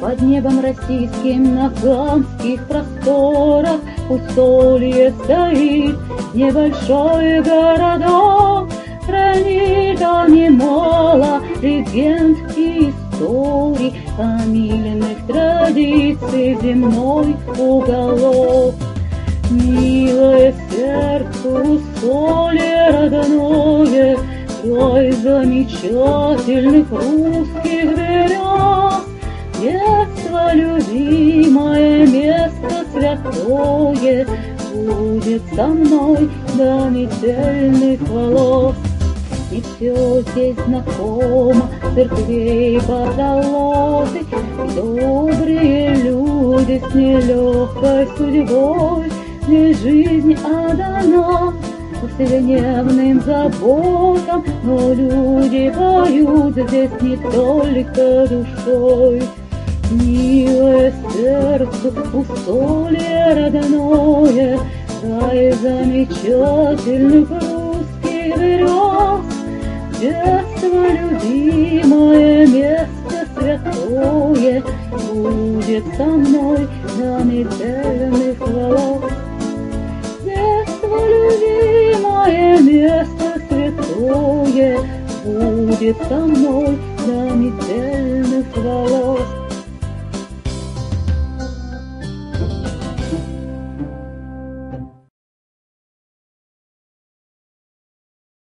Под небом российским на афганских просторах Усолье стоит небольшой городок, хранит он немало легенд и историй, фамильных традиций земной уголок. Милое сердцу Усолье родное, край замечательных русских берез, детство любимое, место святое будет со мной до метельных волос. И все здесь знакомо, церквей позолоты, и добрые люди с нелегкой судьбой, здесь жизнь отдана повседневным заботам, но люди поют здесь не только душой. Милое сердцу Усолье родное, край замечательных русских берез, детство любимое, место святое будет со мной до метельных волос. Детство любимое, место святое будет со мной до